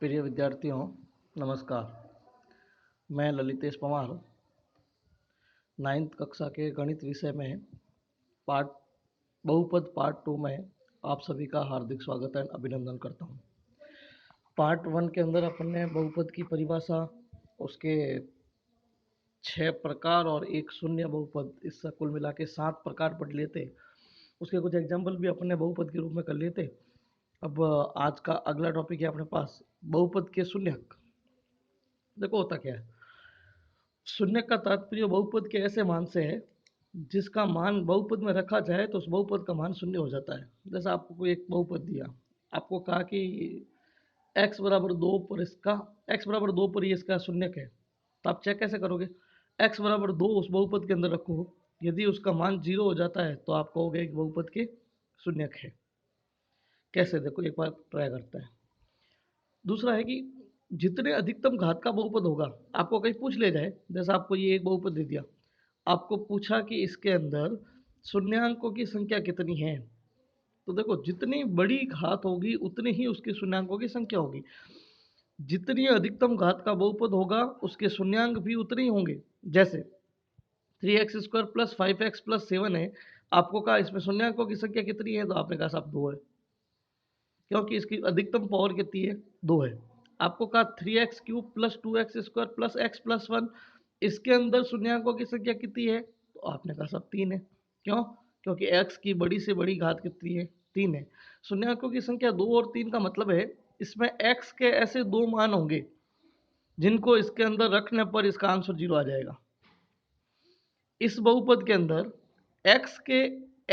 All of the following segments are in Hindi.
प्रिय विद्यार्थियों, नमस्कार। मैं ललितेश पवार 9th कक्षा के गणित विषय में पार्ट बहुपद पार्ट 2 में आप सभी का हार्दिक स्वागत एंड अभिनंदन करता हूं। पार्ट 1 के अंदर अपन ने बहुपद की परिभाषा, उसके 6 प्रकार और एक शून्य बहुपद, इससे कुल मिला के 7 प्रकार पढ़ लिए थे। उसके कुछ एग्जाम्पल भी अपन ने बहुपद के रूप में कर लिए थे। अब आज का अगला टॉपिक है अपने पास बहुपद के शून्यक। देखो होता क्या है, शून्य का तात्पर्य बहुपद के ऐसे मान से है जिसका मान बहुपद में रखा जाए तो उस बहुपद का मान शून्य हो जाता है। जैसे आपको कोई एक बहुपद दिया, आपको कहा कि x बराबर 2 पर ही इसका शून्यक है, तो आप चेक कैसे करोगे? x बराबर 2 उस बहुपद के अंदर रखो, यदि उसका मान 0 हो जाता है तो आप कहोगे कि बहुपद के शून्यक है। कैसे, देखो एक बार ट्राई करते हैं। दूसरा है कि जितने अधिकतम घात का बहुपद होगा, आपको कहीं पूछ ले जाए, जैसे आपको ये एक बहुपद दे दिया, आपको पूछा कि इसके अंदर शून्यांकों की संख्या कितनी है, तो देखो जितनी बड़ी घात होगी उतनी ही उसके शून्यांकों की संख्या होगी। जितनी अधिकतम घात का बहुपद होगा उसके शून्यांक भी उतने ही होंगे। जैसे 3x² प्लस 5x प्लस 7 है, आपको कहा इसमें शून्यांकों की संख्या कितनी है, तो आपने कहा साहब 2 है, क्योंकि इसकी अधिकतम पावर कितनी है, 2 है। आपको कहा 3x³ plus 2x² plus x plus 1, इसके अंदर शून्यांकों की संख्या कितनी है, तो आपने कहा सब 3 है। क्यों? क्योंकि x की बड़ी से बड़ी घात कितनी है, 3 है। शून्यांकों की संख्या 2 और 3 का मतलब है इसमें x के ऐसे 2 मान होंगे जिनको इसके अंदर रखने पर इसका आंसर 0 आ जाएगा। इस बहुपद के अंदर x के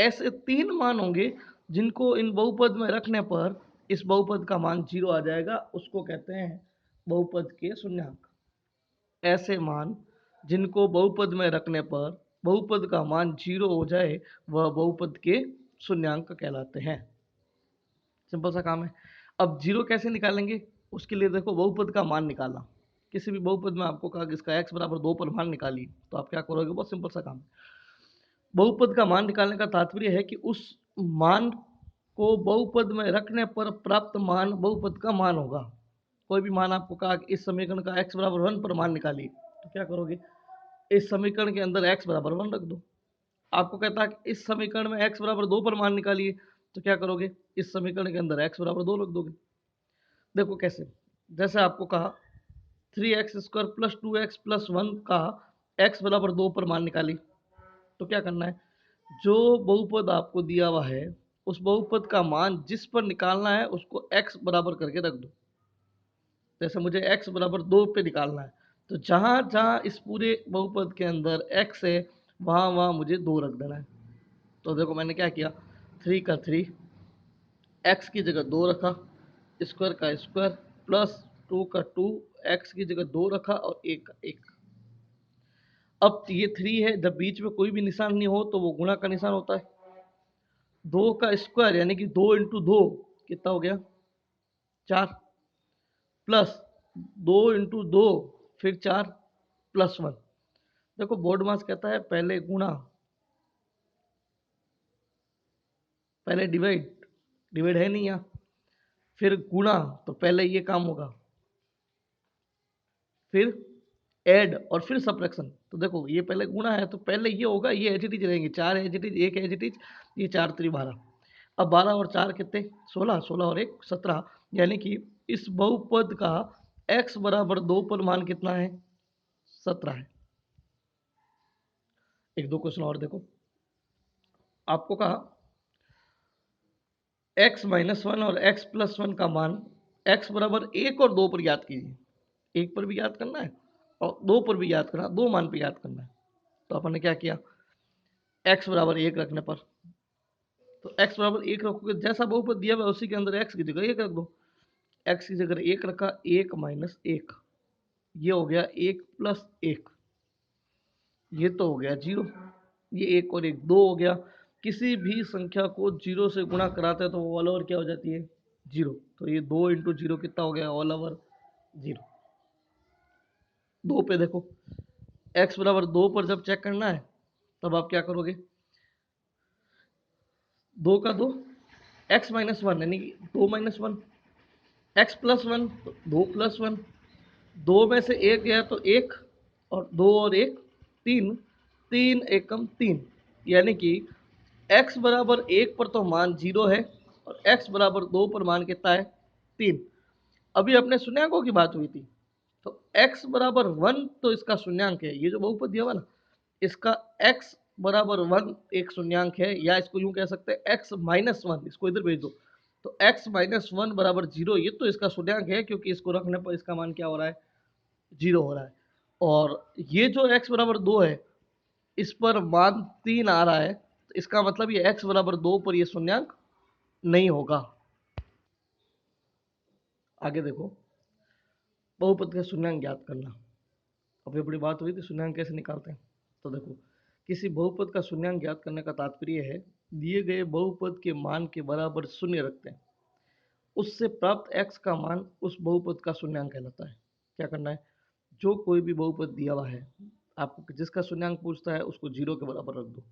ऐसे 3 मान होंगे जिनको इन बहुपद में रखने पर इस बहुपद का मान 0 आ जाएगा, उसको कहते हैं बहुपद के शून्यांक। ऐसे मान जिनको बहुपद में रखने पर बहुपद का मान 0 हो जाए वह बहुपद के शून्यांक कहलाते हैं। सिंपल सा काम है। अब 0 कैसे निकालेंगे, उसके लिए देखो बहुपद का मान निकालना। किसी भी बहुपद में आपको कहा कि इसका x बराबर 2 पर मान निकालिए, तो आप क्या करोगे? बहुत सिंपल सा काम है। बहुपद का मान निकालने का तात्पर्य है कि उस मान को बहुपद में रखने पर प्राप्त मान बहुपद का मान होगा। कोई भी मान आपको कहा कि इस समीकरण का x बराबर 1 पर मान निकालिए, तो क्या करोगे? इस समीकरण के अंदर x बराबर 1 रख दो। आपको कहता है कि इस समीकरण में x बराबर 2 पर मान निकालिए, तो क्या करोगे? इस समीकरण के अंदर x बराबर 2 रख दोगे। देखो कैसे, जैसे आपको कहा 3x² प्लस 2x प्लस 1 का x बराबर 2 पर मान निकाली, तो क्या करना है? जो बहुपद आपको दिया हुआ है उस बहुपद का मान जिस पर निकालना है उसको x बराबर करके रख दो। जैसे मुझे x बराबर 2 पे निकालना है, तो जहाँ जहाँ इस पूरे बहुपद के अंदर x है वहाँ वहाँ मुझे 2 रख देना है। तो देखो मैंने क्या किया, 3 का 3, x की जगह 2 रखा, स्क्वायर का स्क्वायर, प्लस 2 का 2, x की जगह 2 रखा और 1 का 1। अब ये 3 है, जब बीच में कोई भी निशान नहीं हो तो वो गुणा का निशान होता है। 2 का स्क्वायर यानी कि 2 इंटू 2 कितना हो गया, 4, प्लस 2 इंटू 2 फिर 4 प्लस 1। देखो बोर्ड मास कहता है पहले गुणा, पहले डिवाइड, डिवाइड है नहीं यहाँ, फिर गुणा, तो पहले ये काम होगा, फिर ऐड और फिर सब्ट्रैक्शन। तो देखो ये पहले गुणा है तो पहले ये होगा, ये एज इट इज रहेंगे, 4 as it is, 1 as it is, ये 4 3 12। अब 12 और 4 कितने, 16, 16 और 1 17, यानी कि इस बहुपद का x बराबर 2 पर मान कितना है, 17 है। एक दो क्वेश्चन और देखो, आपको कहा x माइनस 1 और x प्लस 1 का मान x बराबर 1 और 2 पर याद कीजिए। 1 पर भी याद करना है और 2 पर भी याद करना, 2 मान पर याद करना है। तो अपन ने क्या किया, x बराबर 1 रखने पर, तो x बराबर 1 रखोगे, जैसा बहुपद दिया हुआ उसी के अंदर x की जगह 1 रख दो। x की जगह 1 रखा, 1 माइनस 1, ये हो गया 1 प्लस 1, ये तो हो गया 0, ये 1 और 1 2 हो गया। किसी भी संख्या को 0 से गुणा कराते हैं तो वो ऑल ओवर क्या हो जाती है, 0। तो ये 2 इंटू 0 कितना हो गया, ऑल ओवर 0। 2 पे देखो, x बराबर 2 पर जब चेक करना है तब आप क्या करोगे, 2 का 2, x माइनस 1 यानी कि 2 माइनस 1, एक्स प्लस वन तो 2+1, 2 में से 1 गया तो 1, और 2 और 1 3, 3 एकम 3, यानी कि x बराबर 1 पर तो मान 0 है, और x बराबर 2 पर मान कितना है, 3। अभी अपने शून्यंकों की बात हुई थी, तो x बराबर 1 तो इसका शून्यंक है, ये जो बहुपद दिया हुआ ना, इसका x बराबर 1 एक शून्यंक है, या इसको यूं कह सकते हैं x-1, इसको इधर भेज दो, तो x-1 बराबर 0, ये तो इसका शून्यंक है, क्योंकि इसको रखने पर इसका मान क्या हो रहा है, 0 हो रहा है। और ये जो x बराबर 2 है, इस पर मान 3 आ रहा है, तो इसका मतलब ये x बराबर 2 पर ये शून्यंक नहीं होगा। आगे देखो, बहुपद का शून्यंक ज्ञात करना। अभी अपनी बात हुई थी शून्यंक कैसे निकालते हैं, तो देखो, किसी बहुपद का शून्यंक ज्ञात करने का तात्पर्य है दिए गए बहुपद के मान के बराबर शून्य रखते हैं, उससे प्राप्त x का मान उस बहुपद का शून्यंक कहलाता है। क्या करना है, जो कोई भी बहुपद दिया हुआ है, आपको जिसका शून्यंक पूछता है उसको 0 के बराबर रख दो,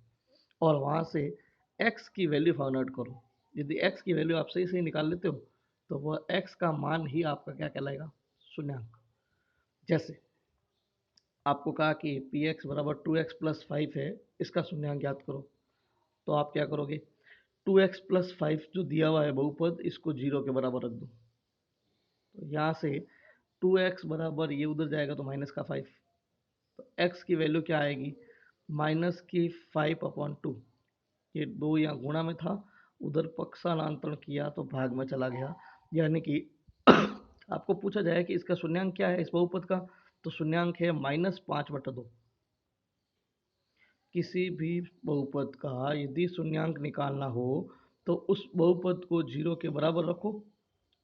और वहां से x की वैल्यू फाइंड आउट करो। यदि x की वैल्यू आप सही सही निकाल लेते हो, तो वह x का मान ही आपका क्या कहलाएगा, शून्यंक। जैसे आपको कहा कि पी एक्स बराबर 2x+5 है, इसका शून्यंक ज्ञात करो, तो आप क्या करोगे, 2x+5 जो दिया हुआ है बहुपद, इसको 0 के बराबर रख दो, तो यहाँ से 2x बराबर ये उधर जाएगा तो -5, तो x की वैल्यू क्या आएगी, -5/2। ये 2 यहाँ गुणा में था, उधर पक्षांतरण किया तो भाग में चला गया, यानी कि आपको पूछा जाए कि इसका शून्यंक क्या है इस बहुपद का, तो शून्यंक है -5/2। किसी भी बहुपद का यदि शून्यंक निकालना हो, तो उस बहुपद को 0 के बराबर रखो,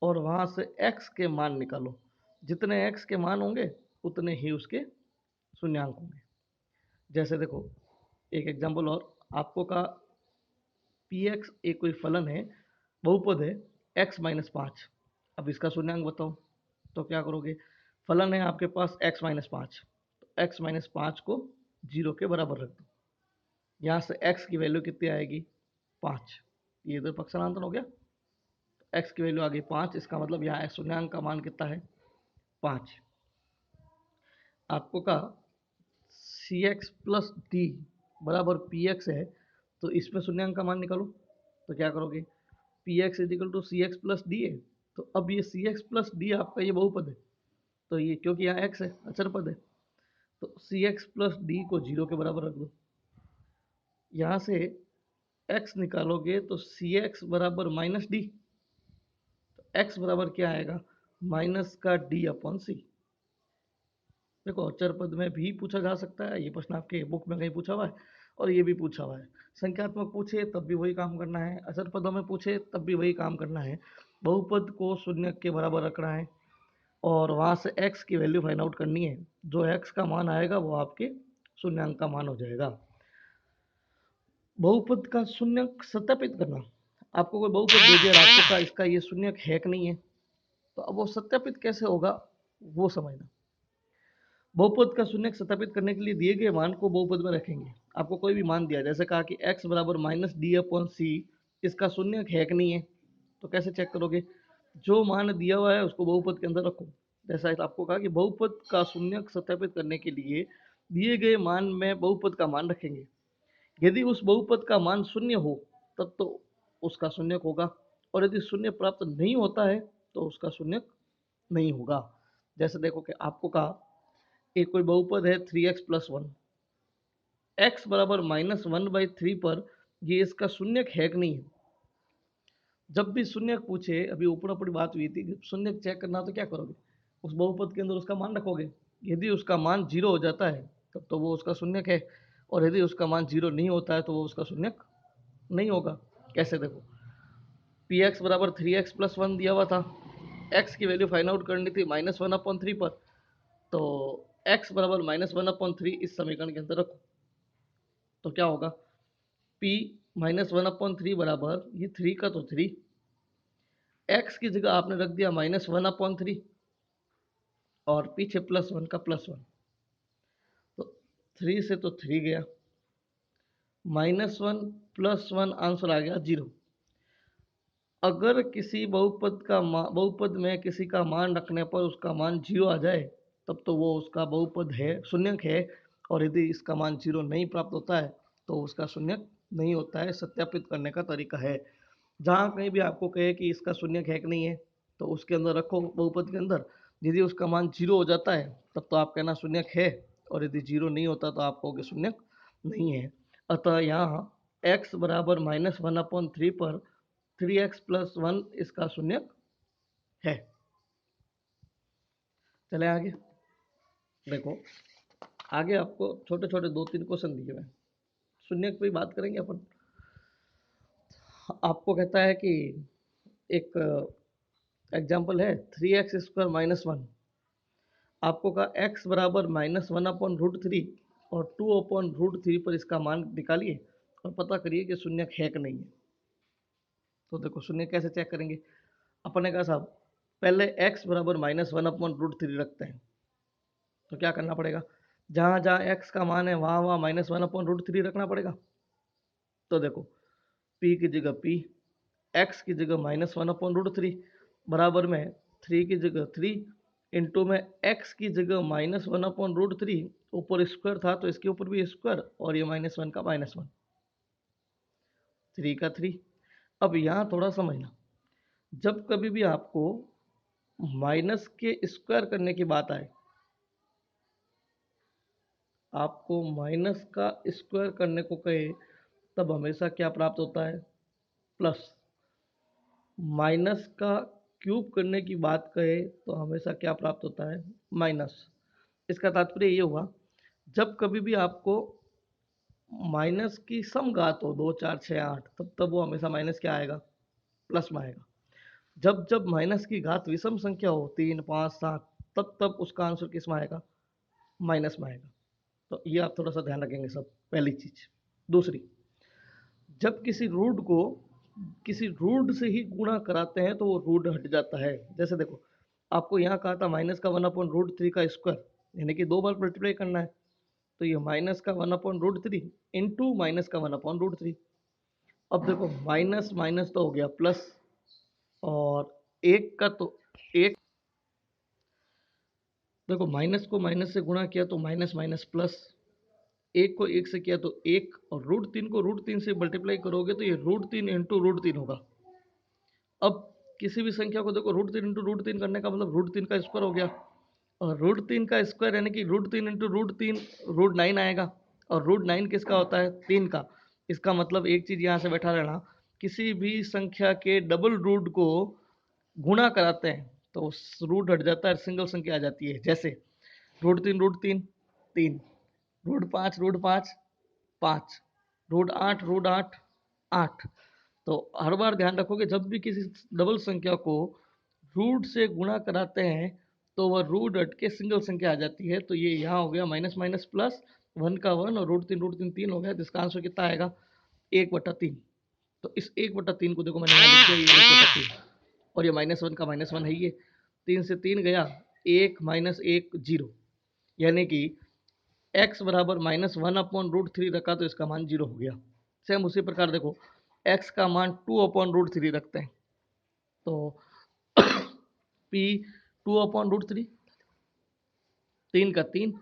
और वहां से x के मान निकालो, जितने x के मान होंगे उतने ही उसके शून्यंक होंगे। जैसे देखो, एक एग्जांपल और, आपको का पी एक्स एक कोई फलन है, बहुपद है x-5, अब इसका शून्यंक बताओ, तो क्या करोगे, फलन है आपके पास x-5, तो x-5 को 0 के बराबर रख दो, यहाँ से x की वैल्यू कितनी आएगी, 5, ये इधर पक्षांतरण हो गया, तो x की वैल्यू आ गई 5, इसका मतलब यहाँ शून्यंक का मान कितना है, 5। आपको कहा सी एक्स प्लस डी बराबर पी एक्स है, तो इसमें शून्यंक का मान निकालो, तो क्या करोगे, P x is equal to C x plus D है, तो अब ये सी एक्स प्लस डी आपका ये बहुपद है, तो ये क्योंकि यहाँ x है, अचर पद है, तो सी एक्स प्लस डी को 0 के बराबर रख दो, यहाँ से x निकालोगे तो सी एक्स बराबर -d, तो x बराबर क्या आएगा, माइनस का d/c। देखो, अचर पद में भी पूछा जा सकता है, ये प्रश्न आपके बुक में कहीं पूछा हुआ है, और ये भी पूछा हुआ है। संख्यात्मक पूछे तब भी वही काम करना है, अचर पदों में पूछे तब भी वही काम करना है, बहुपद को शून्य के बराबर रखना है, और वहाँ से x की वैल्यू फाइंड आउट करनी है, जो x का मान आएगा वो आपके शून्यंक का मान हो जाएगा। बहुपद का शून्यक सत्यापित करना, आपको कोई बहुपद दे दिया, आपको का इसका ये शून्यक है कि नहीं है, तो अब वो सत्यापित कैसे होगा वो समझना। बहुपद का शून्यक सत्यापित करने के लिए दिए गए मान को बहुपद में रखेंगे। आपको कोई भी मान दिया, जैसे कहा कि x बराबर -d/c, इसका शून्यक है कि नहीं है, तो कैसे चेक करोगे, जो मान दिया हुआ है उसको बहुपद के अंदर रखो। जैसा आपको कहा कि बहुपद का शून्यक सत्यापित करने के लिए दिए गए मान में बहुपद का मान रखेंगे, यदि उस बहुपद का मान शून्य हो तब तो उसका शून्यक होगा, और यदि शून्य प्राप्त नहीं होता है तो उसका शून्यक नहीं होगा। जैसे देखो कि आपको कहा एक कोई बहुपद है 3x+1, x बराबर -1/3 पर ये इसका शून्यक है कि नहीं है। जब भी शून्यक पूछे, अभी ऊपर ऊपर बात हुई थी, शून्यक चेक करना तो क्या करोगे, उस बहुपद के अंदर उसका मान रखोगे, यदि उसका मान 0 हो जाता है तब तो वो उसका शून्यक है, और यदि उसका मान 0 नहीं होता है तो वो उसका शून्यक नहीं होगा। कैसे, देखो, पी एक्स बराबर 3x+1 दिया हुआ था, x की वैल्यू फाइंड आउट करनी थी -1/3 पर, तो x बराबर -1/3 इस समीकरण के अंदर रखो, तो क्या होगा, p -1/3 बराबर ये 3 का तो 3, x की जगह आपने रख दिया -1/3, और पीछे +1 का +1, तो 3 से तो 3 गया, -1 +1 आंसर आ गया 0। अगर किसी बहुपद में किसी का मान रखने पर उसका मान 0 आ जाए, तब तो वो उसका बहुपद है, शून्यक है। और यदि इसका मान 0 नहीं प्राप्त होता है तो उसका शून्यक नहीं होता है। सत्यापित करने का तरीका है, जहाँ कहीं भी आपको कहे कि इसका शून्यक है कि नहीं है, तो उसके अंदर रखो, बहुपद के अंदर। यदि उसका मान 0 हो जाता है तब तो आप कहना शून्यक है, और यदि 0 नहीं होता तो आप कहोगे शून्यक नहीं है। अतः यहाँ x बराबर -1/3 पर 3x+1 इसका शून्यक है। चले आगे देखो, आगे आपको छोटे छोटे 2-3 क्वेश्चन दिए हुए हैं, शून्यक पे ही बात करेंगे अपन। आपको कहता है कि एक एग्जाम्पल है 3x² - 1। आपको कहा x बराबर -1/√3 और 2/√3 पर इसका मान निकालिए और पता करिए कि शून्यक है कि नहीं है। तो देखो शून्य कैसे चेक करेंगे। अपने का साहब पहले x बराबर -1/√3 रखते हैं, तो क्या करना पड़ेगा, जहाँ जहाँ x का मान है वहाँ वहाँ -1/√3 रखना पड़ेगा। तो देखो p की जगह p, x की जगह -1/√3, बराबर में 3 की जगह 3, इंटू में x की जगह -1/√3, ऊपर स्क्वायर था तो इसके ऊपर भी स्क्वायर, और ये -1 का -1, 3 का 3। अब यहाँ थोड़ा समझना, जब कभी भी आपको माइनस के स्क्वायर करने की बात आए, आपको माइनस का स्क्वायर करने को कहे, तब हमेशा क्या प्राप्त होता है, प्लस। माइनस का क्यूब करने की बात कहे तो हमेशा क्या प्राप्त होता है, माइनस। इसका तात्पर्य ये हुआ, जब कभी भी आपको माइनस की सम घात हो 2 4 6 8, तब तब वो हमेशा माइनस क्या आएगा, प्लस में आएगा। जब जब माइनस की घात विषम संख्या हो 3 5 7, तब तब उसका आंसर किस में आएगा, माइनस में आएगा। तो ये आप थोड़ा सा ध्यान रखेंगे सब, पहली चीज। दूसरी, जब किसी रूट को किसी रूट से ही गुणा कराते हैं तो वो रूट हट जाता है। जैसे देखो, आपको यहाँ कहा था माइनस का 1/√3 का स्क्वायर, यानी कि 2 बार मल्टीप्लाई करना है। तो ये माइनस का 1/√3 इंटू माइनस का 1/√3। अब देखो माइनस माइनस तो हो गया प्लस, और एक का तो एक, देखो माइनस को माइनस से गुणा किया तो माइनस माइनस प्लस, एक को एक से किया तो एक, और √3 को √3 से मल्टीप्लाई करोगे तो ये √3 इंटू √3 होगा। अब किसी भी संख्या को देखो √3 इंटू √3 करने का मतलब √3 का स्क्वायर हो गया, और √3 का स्क्वायर यानी कि √3 इंटू √3 √9 आएगा, और √9 किसका होता है, 3 का। इसका मतलब एक चीज यहाँ से बैठा रहना, किसी भी संख्या के डबल रूट को गुणा कराते हैं तो रूट हट जाता है, सिंगल संख्या आ जाती है। जैसे √3 3, √5 5, √8 8। तो हर बार ध्यान रखोगे जब भी किसी डबल संख्या को रूट से गुणा कराते हैं तो वह रूट हट के सिंगल संख्या आ जाती है। तो ये यहाँ हो गया माइनस माइनस प्लस, 1 का 1 और √3 3 हो गया, जिसका आंसर कितना आएगा, 1/3। तो इस 1/3 को देखो मैंने यहाँ लिख दिया, ये 1/3, और ये -1 का -1 है, ये 3 से 3 गया, 1 -1 0, यानी कि x बराबर -1/√3 रखा तो इसका मान 0 हो गया। सेम उसी प्रकार देखो x का मान 2/√3 रखते हैं तो p 2/√3, 3 का 3,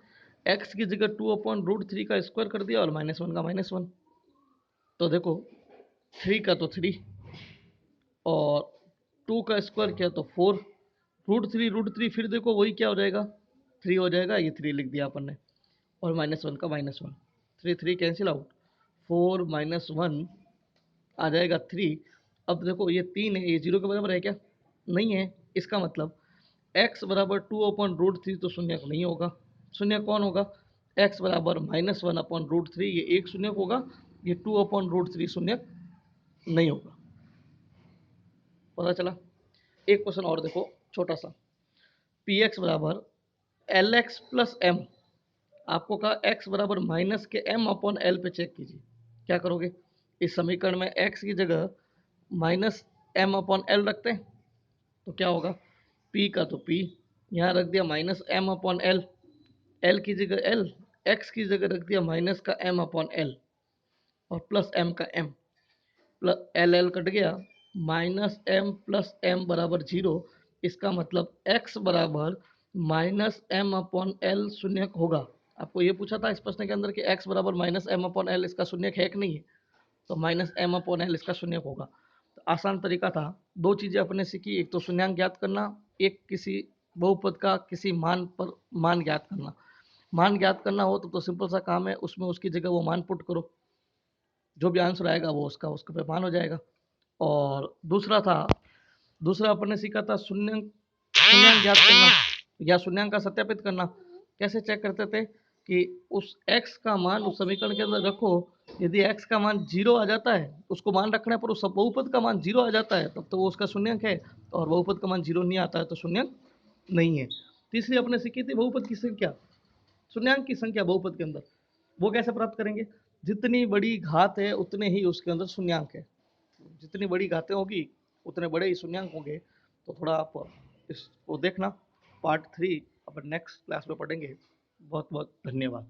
x की जगह 2/√3 का स्क्वायर कर दिया और -1 का -1। तो देखो 3 का तो 3, और 2 का स्क्वायर किया तो 4, √3 फिर देखो वही क्या हो जाएगा, 3 हो जाएगा, ये 3 लिख दिया अपन ने, और -1 का -1, 3 3 कैंसिल आउट, 4 -1 आ जाएगा 3। अब देखो ये 3 है, ये 0 के बराबर है क्या, नहीं है। इसका मतलब x बराबर 2/√3 तो शून्य नहीं होगा। शून्य कौन होगा, x बराबर -1/√3, ये एक शून्य होगा, ये 2/√3 शून्य नहीं होगा। पता चला। एक क्वेश्चन और देखो छोटा सा, पी एक्स बराबर एल एक्स प्लस एम। आपको कहा x बराबर माइनस के m/l पे चेक कीजिए। क्या करोगे, इस समीकरण में x की जगह -m/l रखते हैं तो क्या होगा, p का तो p, यहाँ रख दिया -m/l, l की जगह l, x की जगह रख दिया माइनस का m/l, और प्लस m का m, plus L L cut गया, माइनस एम प्लस एम बराबर 0, इसका मतलब x बराबर माइनस एम अपॉन एल शून्यक होगा। आपको ये पूछा था इस प्रश्न के अंदर कि x बराबर माइनस एम अपॉन एल इसका शून्यक है कि नहीं है, तो माइनस एम अपॉन एल इसका शून्यक होगा। तो आसान तरीका था, दो चीज़ें अपने सीखी, एक तो शून्यांक ज्ञात करना, एक किसी बहुपद का किसी मान पर मान ज्ञात करना। मान ज्ञात करना हो तो सिंपल सा काम है, उसमें उसकी जगह वो मान पुट करो, जो भी आंसर आएगा वो उसका उसके पे मान हो जाएगा। और दूसरा अपन ने सीखा था शून्यांक ज्ञात करना या शून्यांक का सत्यापित करना। कैसे चेक करते थे कि उस x का मान उस समीकरण के अंदर रखो, यदि x का मान 0 आ जाता है, उसको मान रखने पर उस बहुपद का मान 0 आ जाता है, तब तो वो उसका शून्यंक है, और बहुपद का मान 0 नहीं आता है तो शून्यंक नहीं है। तीसरी अपने सीखी थी बहुपद की संख्या, शून्यांक की संख्या बहुपद के अंदर, वो कैसे प्राप्त करेंगे, जितनी बड़ी घात है उतने ही उसके अंदर शून्यांक है, जितनी बड़ी घातें होगी उतने बड़े ही शून्यांक होंगे। तो थोड़ा आप इसको देखना, पार्ट 3 अपन नेक्स्ट क्लास में पढ़ेंगे। बहुत बहुत धन्यवाद।